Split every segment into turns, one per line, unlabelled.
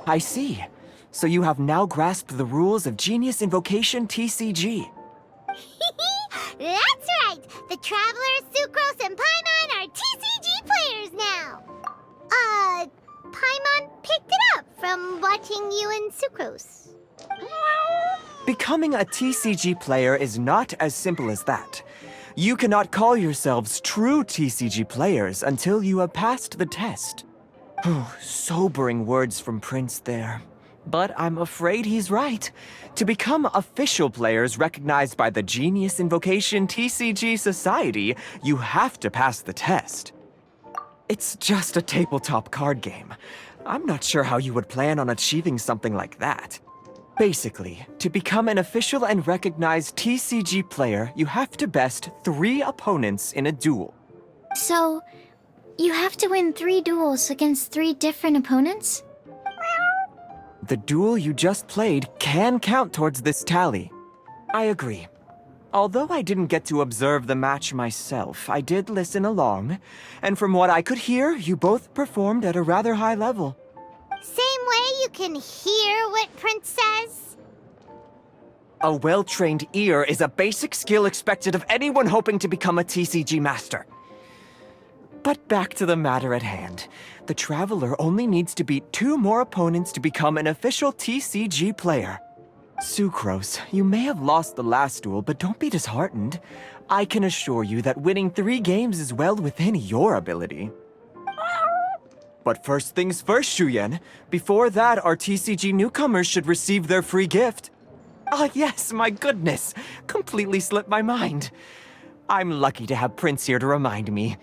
I see. So you have now grasped the rules of Genius Invocation TCG.
That's right! The Traveler, Sucrose, and Paimon are TCG players now! Paimon picked it up from watching you and Sucrose.
Becoming a TCG player is not as simple as that. You cannot call yourselves true TCG players until you have passed the test. Sobering words from Prince there. But I'm afraid he's right. To become official players recognized by the Genius Invocation TCG Society, you have to pass the test. It's just a tabletop card game. I'm not sure how you would plan on achieving something like that. Basically, to become an official and recognized TCG player, you have to best 3 opponents in a duel.
So, you have to win 3 duels against 3 different opponents?
The duel you just played can count towards this tally. I agree. Although I didn't get to observe the match myself, I did listen along, and from what I could hear, you both performed at a rather high level.
Same way you can hear what Prince says?
A well-trained ear is a basic skill expected of anyone hoping to become a TCG master. But back to the matter at hand. The Traveler only needs to beat 2 more opponents to become an official TCG player. Sucrose, you may have lost the last duel, but don't be disheartened. I can assure you that winning 3 games is well within your ability. But first things first, Shuyen. Before that, our TCG newcomers should receive their free gift. Ah, yes, my goodness. Completely slipped my mind. I'm lucky to have Prince here to remind me.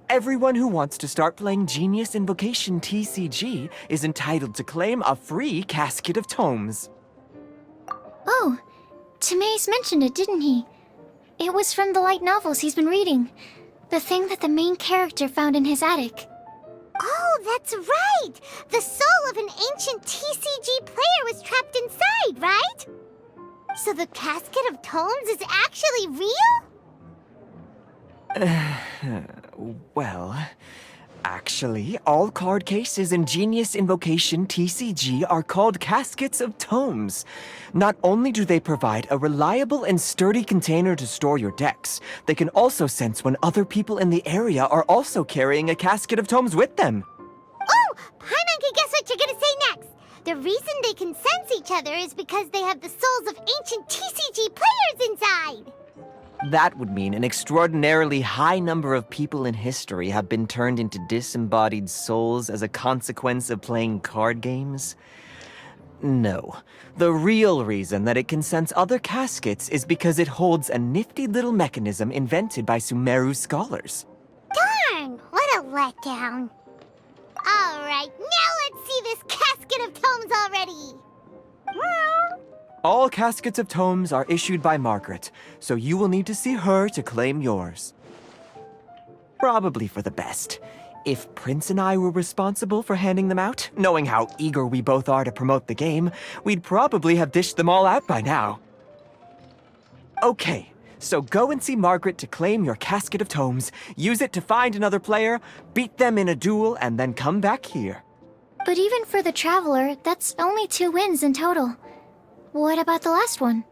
Everyone who wants to start playing Genius Invocation TCG is entitled to claim a free casket of tomes.
Oh, Timaeus mentioned it, didn't he? It was from the light novels he's been reading. The thing that the main character found in his attic.
Oh, that's right! The soul of an ancient TCG player was trapped inside, right? So the casket of tomes is actually real?
Well, actually, all card cases in Genius Invocation TCG are called caskets of tomes. Not only do they provide a reliable and sturdy container to store your decks, they can also sense when other people in the area are also carrying a casket of tomes with them.
Oh! Paimon can guess what you're gonna say next! The reason they can sense each other is because they have the souls of ancient TCG players inside!
That would mean an extraordinarily high number of people in history have been turned into disembodied souls as a consequence of playing card games? No. The real reason that it can sense other caskets is because it holds a nifty little mechanism invented by Sumeru scholars.
Darn! What a letdown. Alright, now let's see this casket of tomes already!
All caskets of tomes are issued by Margaret, so you will need to see her to claim yours. Probably for the best. If Prince and I were responsible for handing them out, knowing how eager we both are to promote the game, we'd probably have dished them all out by now. Okay, so go and see Margaret to claim your casket of tomes, use it to find another player, beat them in a duel, and then come back here.
But even for the Traveler, that's only 2 wins in total. What about the last one?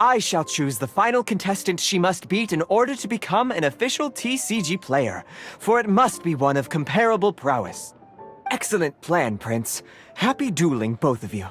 I shall choose the final contestant she must beat in order to become an official TCG player, for it must be one of comparable prowess. Excellent plan, Prince. Happy dueling, both of you.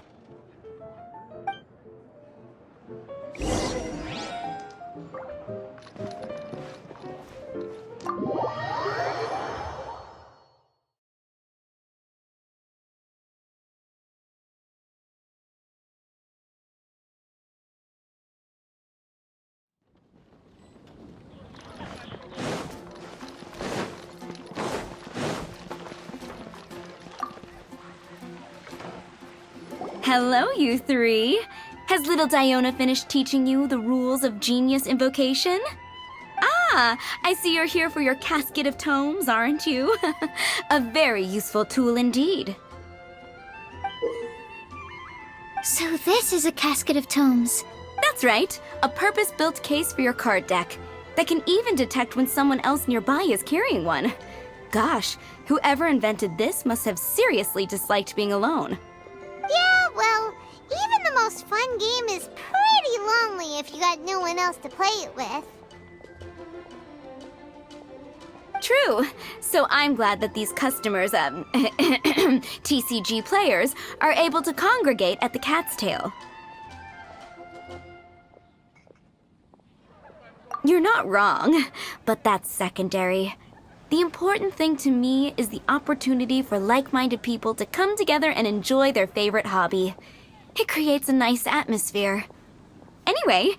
Hello, you 3. Has little Diona finished teaching you the rules of Genius Invocation? Ah, I see you're here for your casket of tomes, aren't you? A very useful tool indeed.
So this is a casket of tomes.
That's right, a purpose-built case for your card deck that can even detect when someone else nearby is carrying one. Gosh, whoever invented this must have seriously disliked being alone.
Yeah, well, even the most fun game is pretty lonely if you got no one else to play it with.
True. So I'm glad that these customers, TCG players, are able to congregate at the Cat's Tail. You're not wrong, but that's secondary. The important thing to me is the opportunity for like-minded people to come together and enjoy their favorite hobby. It creates a nice atmosphere. Anyway,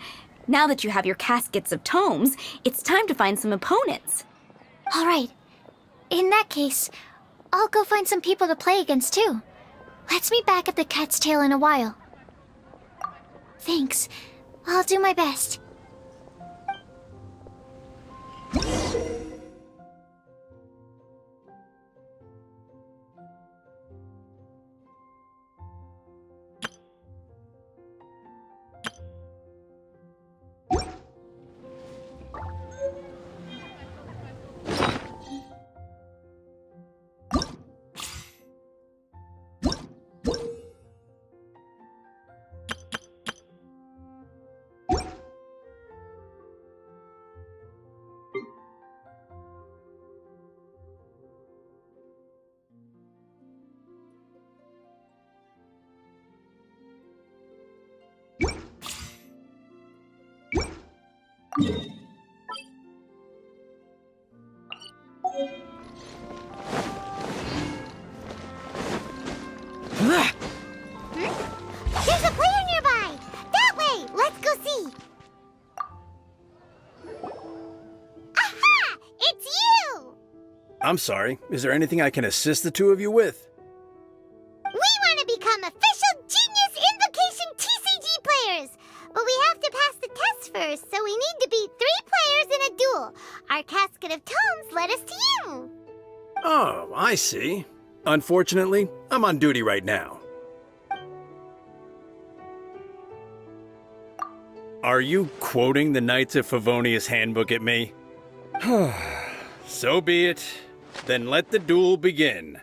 now that you have your caskets of tomes, it's time to find some opponents.
All right. In that case, I'll go find some people to play against too. Let's meet back at the Cat's Tail in a while. Thanks. I'll do my best.
There's a player nearby! That way! Let's go see! Aha! It's you!
I'm sorry. Is there anything I can assist the two of you with?
We want to become official Genius Invocation TCG players! But we have to pass the test first, so we need to beat 3 players in a duel. Our casket of tomes led us to you!
Oh, I see. Unfortunately, I'm on duty right now. Are you quoting the Knights of Favonius handbook at me? So be it. Then let the duel begin.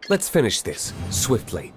Let's finish this, swiftly.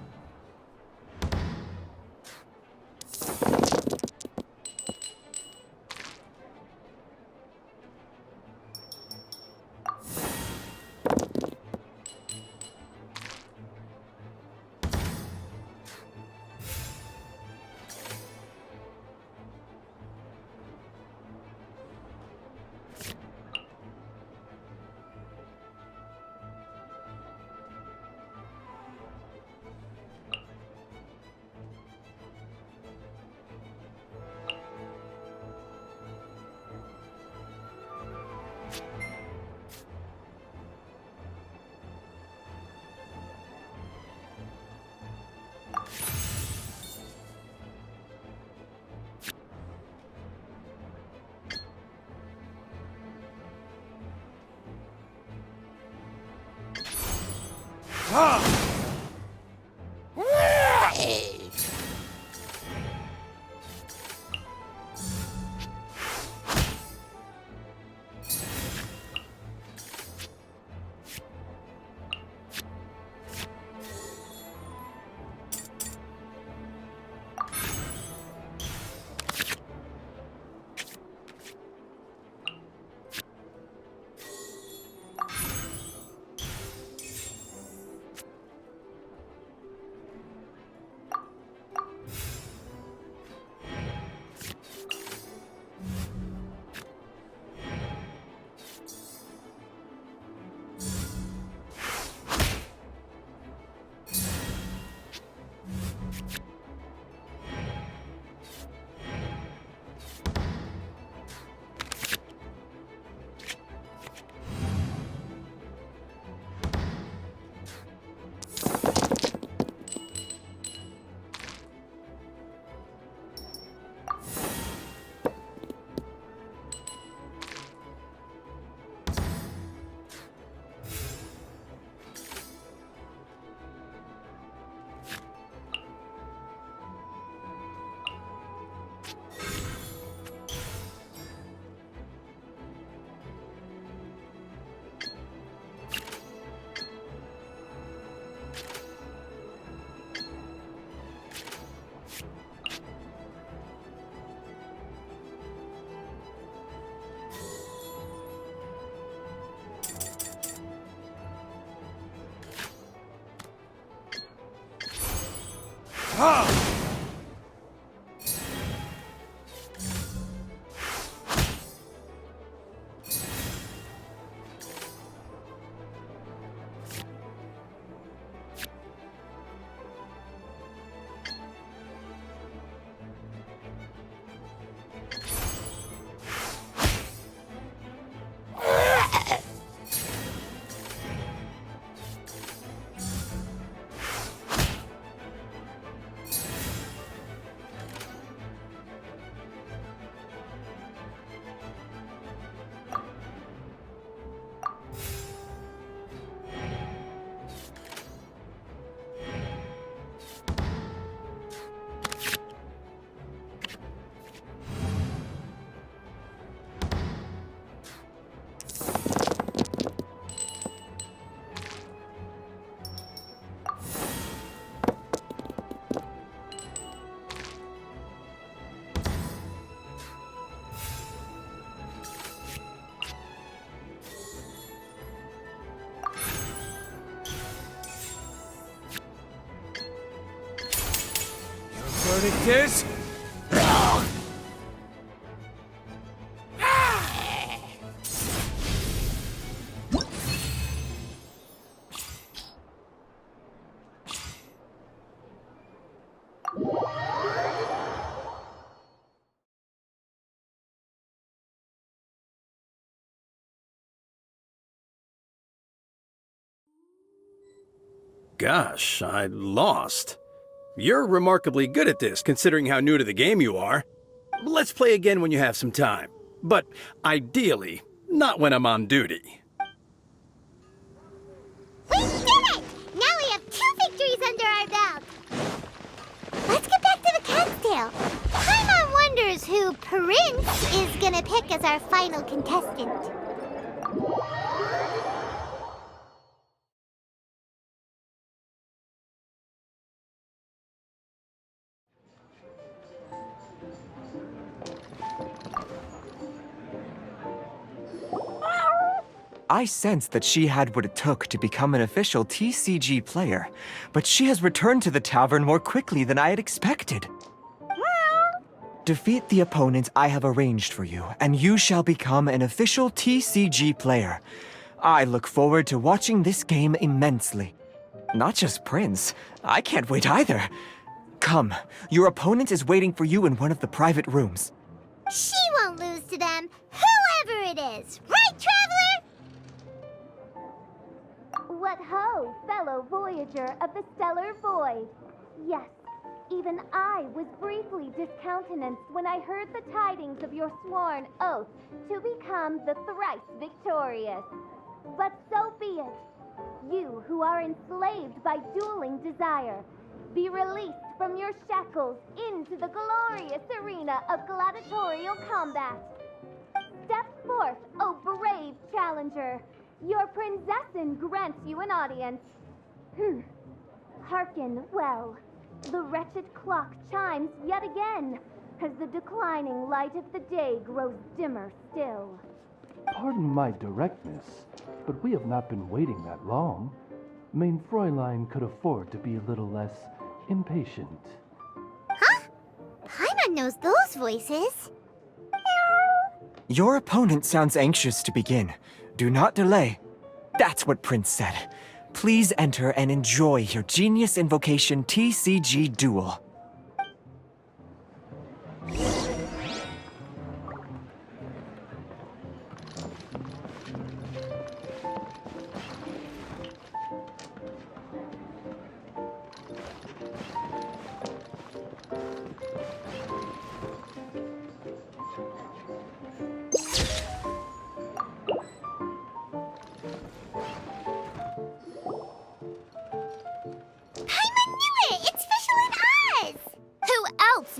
Verdict is...
Gosh, I lost. You're remarkably good at this, considering how new to the game you are. Let's play again when you have some time. But ideally, not when I'm on duty.
We did it! Now we have 2 victories under our belt. Let's get back to the cat's tail. Paimon wonders who Prince is gonna pick as our final contestant.
I sensed that she had what it took to become an official TCG player, but she has returned to the tavern more quickly than I had expected. Defeat the opponent I have arranged for you, and you shall become an official TCG player. I look forward to watching this game immensely. Not just Prince, I can't wait either. Come, your opponent is waiting for you in one of the private rooms.
She won't lose to them, whoever it is. Right, Traveler?
What ho, fellow voyager of the stellar void! Yes, even I was briefly discountenanced when I heard the tidings of your sworn oath to become the thrice victorious. But so be it. You who are enslaved by dueling desire, be released from your shackles into the glorious arena of gladiatorial combat. Step forth, O brave challenger. Your princessin grants you an audience. Hearken well. The wretched clock chimes yet again, as the declining light of the day grows dimmer still.
Pardon my directness, but we have not been waiting that long. Mein Fräulein could afford to be a little less impatient.
Huh? Paimon knows those voices.
Your opponent sounds anxious to begin. Do not delay. That's what Prince said. Please enter and enjoy your Genius Invocation TCG duel.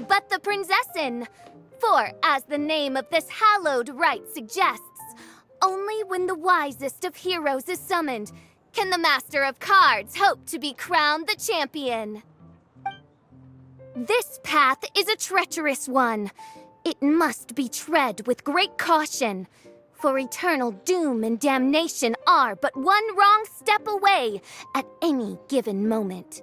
But the princessin. For, as the name of this hallowed rite suggests, only when the wisest of heroes is summoned can the master of cards hope to be crowned the champion. This path is a treacherous one. It must be tread with great caution, for eternal doom and damnation are but one wrong step away at any given moment.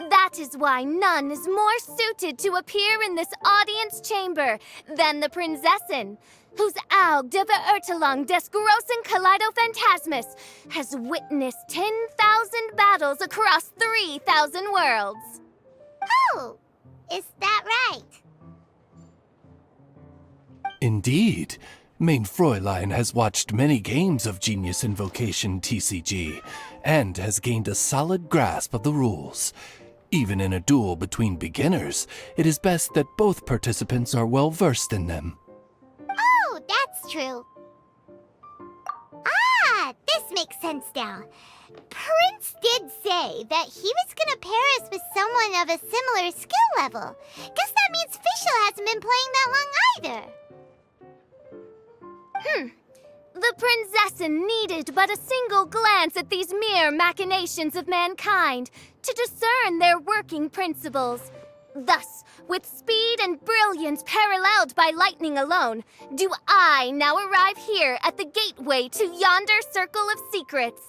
That is why none is more suited to appear in this audience chamber than the Prinzessin, whose Aug de Verurtelung des großen Kaleido-Phantasmus has witnessed 10,000 battles across 3,000 worlds.
Oh, is that right?
Indeed. Mein Fräulein has watched many games of Genius Invocation TCG, and has gained a solid grasp of the rules. Even in a duel between beginners, it is best that both participants are well versed in them.
Oh, that's true. Ah, this makes sense now. Prince did say that he was gonna pair us with someone of a similar skill level. Guess that means Fischl hasn't been playing that long either.
The Prinzessin needed but a single glance at these mere machinations of mankind to discern their working principles. Thus, with speed and brilliance paralleled by lightning alone, do I now arrive here at the gateway to yonder circle of secrets.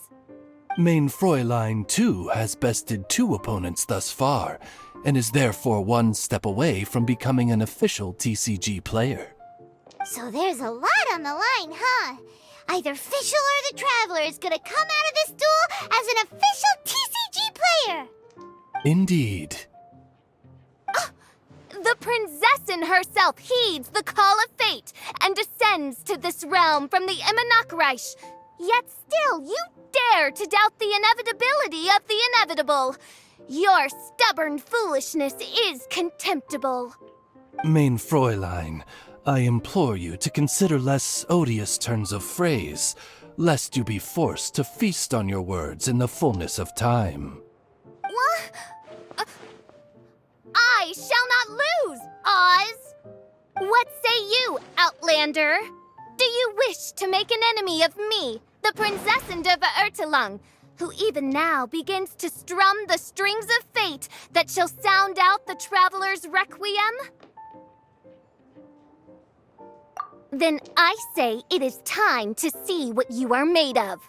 Mein Fräulein, too, has bested 2 opponents thus far, and is therefore 1 step away from becoming an official TCG player.
So there's a lot on the line, huh? Either Fischl or the Traveler is gonna come out of this duel as an official TCG player!
Indeed.
The Prinzessin herself heeds the call of fate and descends to this realm from the Immanakreich. Yet still you dare to doubt the inevitability of the inevitable. Your stubborn foolishness is contemptible.
Mein Fräulein, I implore you to consider less odious turns of phrase, lest you be forced to feast on your words in the fullness of time.
What? I shall not lose, Oz! What say you, Outlander? Do you wish to make an enemy of me, the Prinzessin de Verurtelung, who even now begins to strum the strings of fate that shall sound out the Traveler's Requiem? Then I say it is time to see what you are made of.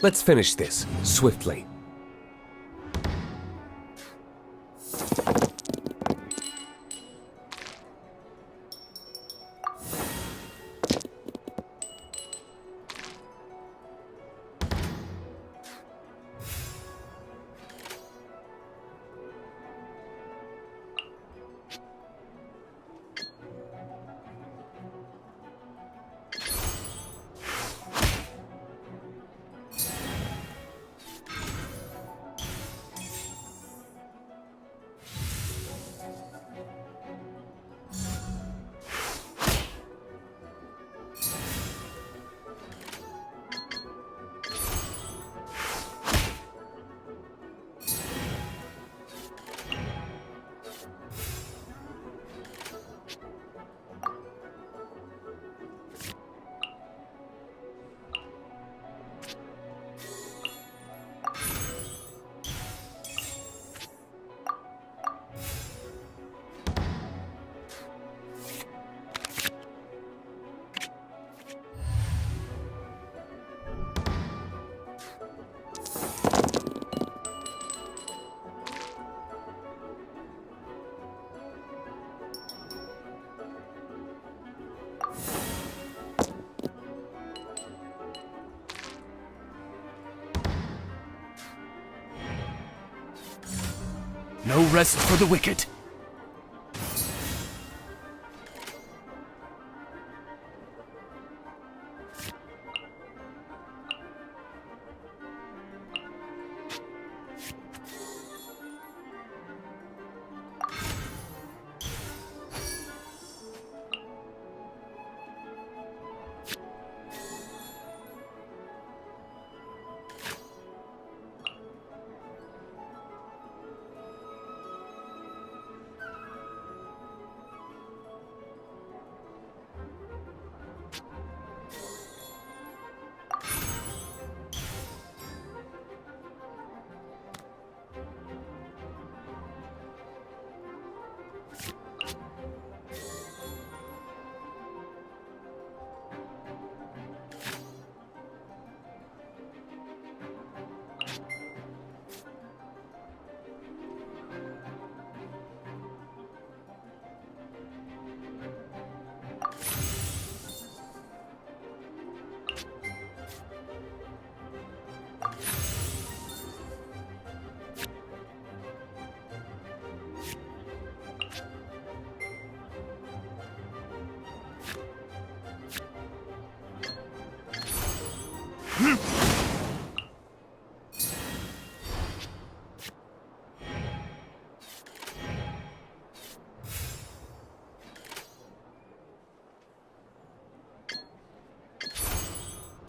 Let's finish this, swiftly.
No rest for the wicked.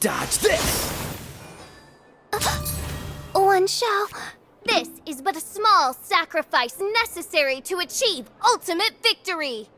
Dodge this!
One shall.
This is but a small sacrifice necessary to achieve ultimate victory.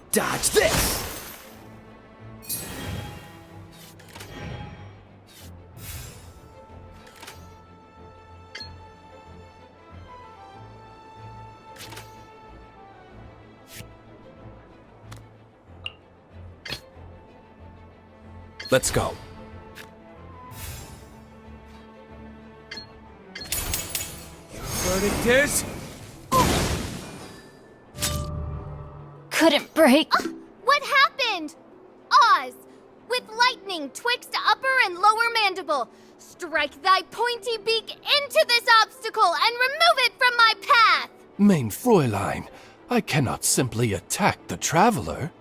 Dodge this!
Let's go.
Verdict is...
Couldn't break.
What happened? Oz, with lightning twixt upper and lower mandible, strike thy pointy beak into this obstacle and remove it from my path!
Mein Fräulein, I cannot simply attack the traveler.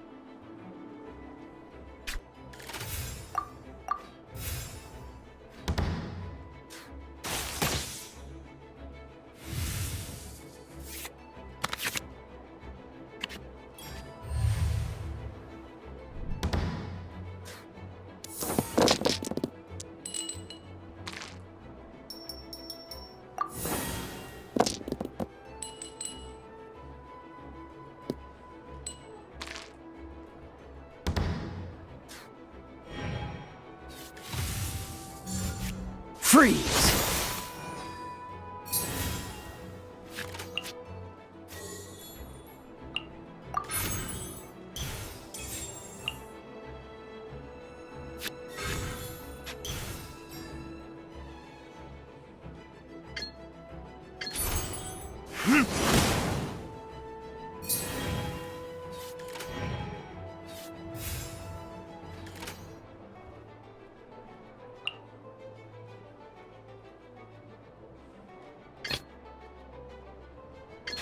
Freeze!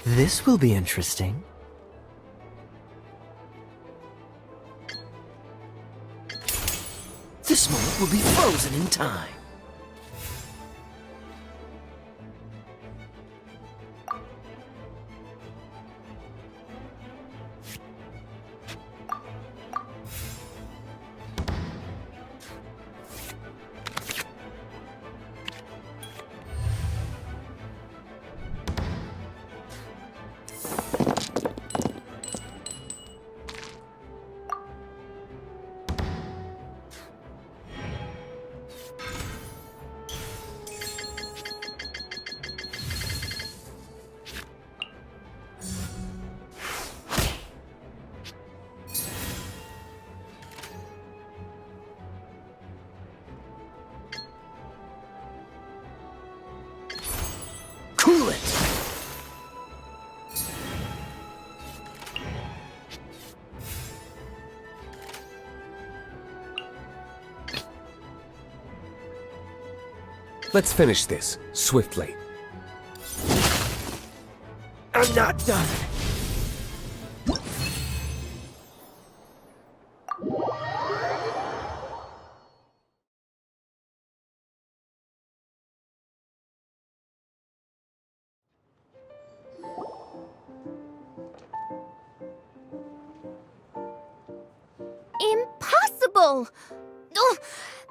This will be interesting. This moment will be frozen in time. Cool it!
Let's finish this swiftly.
I'm not done.
Impossible! Ugh,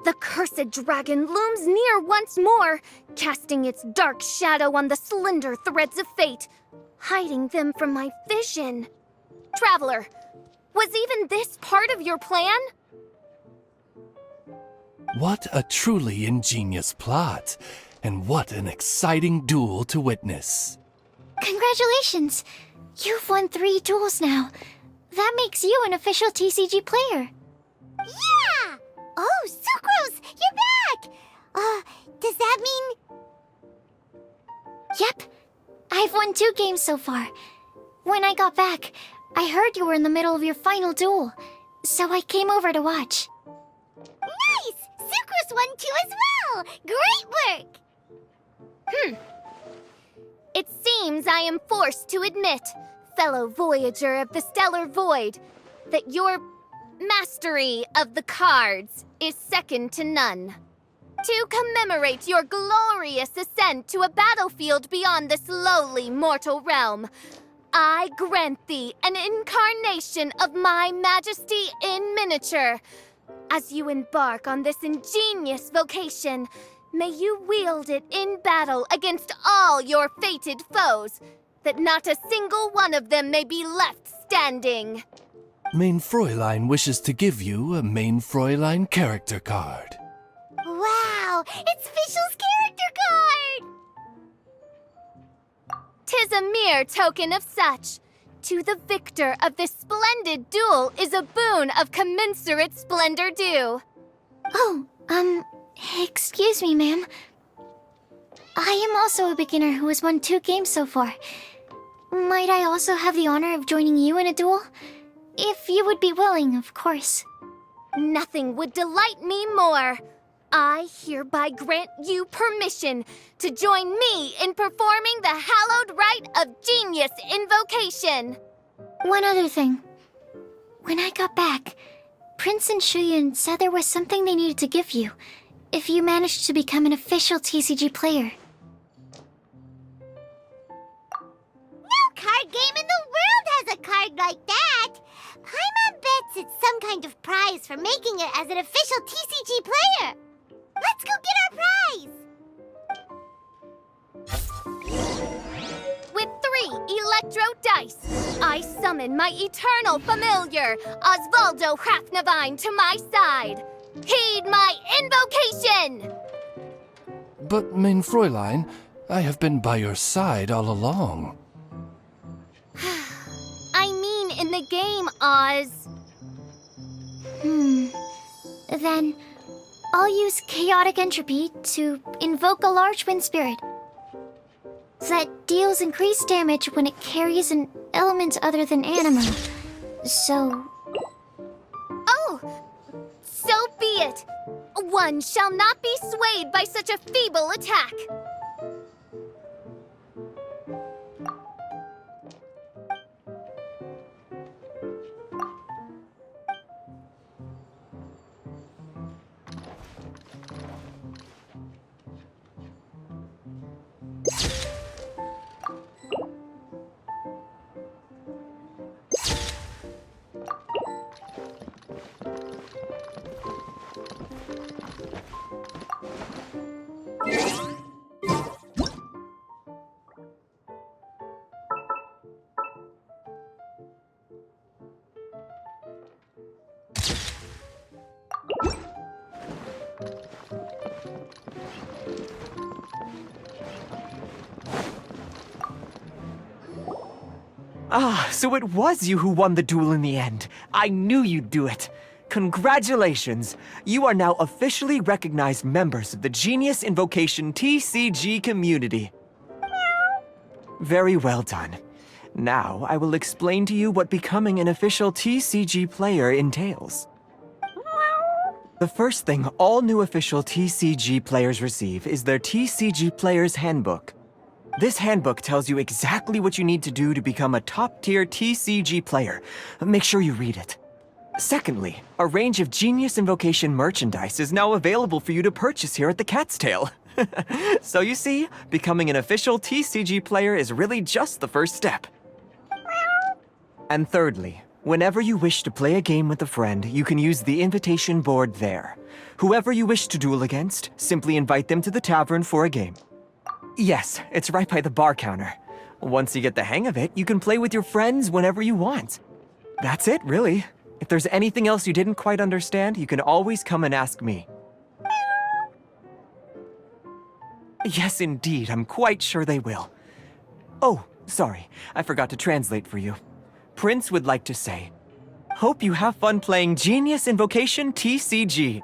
The cursed dragon looms near once more, casting its dark shadow on the slender threads of fate, hiding them from my vision. Traveler, was even this part of your plan?
What a truly ingenious plot, and what an exciting duel to witness.
Congratulations! You've won 3 duels now. That makes you an official TCG player.
Yeah! Oh, Sucrose, you're back! Does that mean...
Yep. I've won 2 games so far. When I got back, I heard you were in the middle of your final duel, so I came over to watch.
Nice! Sucrose won too as well! Great work!
It seems I am forced to admit, fellow voyager of the stellar void, that your mastery of the cards is second to none. To commemorate your glorious ascent to a battlefield beyond this lowly mortal realm, I grant thee an incarnation of my majesty in miniature. As you embark on this ingenious vocation, may you wield it in battle against all your fated foes, that not a single one of them may be left standing.
Main Fräulein wishes to give you a Main Fräulein character card.
Wow! It's Fischl's character card!
'Tis a mere token of such. To the victor of this splendid duel is a boon of commensurate splendor due.
Oh, excuse me, ma'am. I am also a beginner who has won 2 games so far. Might I also have the honor of joining you in a duel? If you would be willing, of course.
Nothing would delight me more. I hereby grant you permission to join me in performing the hallowed rite of genius invocation.
One other thing. When I got back, Prince and Shuyan said there was something they needed to give you if you managed to become an official TCG player.
No card game in the world has a card like that! Paimon bets it's some kind of prize for making it as an official TCG player! Let's go get our prize!
With 3 electro dice, I summon my eternal familiar, Osvaldo Hrafnavine, to my side. Heed my invocation!
But, Main Fräulein, I have been by your side all along.
I mean in the game, Oz.
Then, I'll use Chaotic Entropy to invoke a large wind spirit that deals increased damage when it carries an element other than anima. So...
Oh! So be it! One shall not be swayed by such a feeble attack!
Ah, so it was you who won the duel in the end. I knew you'd do it. Congratulations! You are now officially recognized members of the Genius Invocation TCG community. Very well done. Now, I will explain to you what becoming an official TCG player entails. The first thing all new official TCG players receive is their TCG Player's Handbook. This handbook tells you exactly what you need to do to become a top-tier TCG player. Make sure you read it. Secondly, a range of Genius Invocation merchandise is now available for you to purchase here at the Cat's Tail. So you see, becoming an official TCG player is really just the first step. And thirdly, Whenever you wish to play a game with a friend, you can use the invitation board there. Whoever you wish to duel against, simply invite them to the tavern for a game. Yes, it's right by the bar counter. Once you get the hang of it, you can play with your friends whenever you want. That's it, really. If there's anything else you didn't quite understand, you can always come and ask me. Yes, indeed, I'm quite sure they will. Oh, sorry, I forgot to translate for you. Prince would like to say, hope you have fun playing Genius Invocation TCG.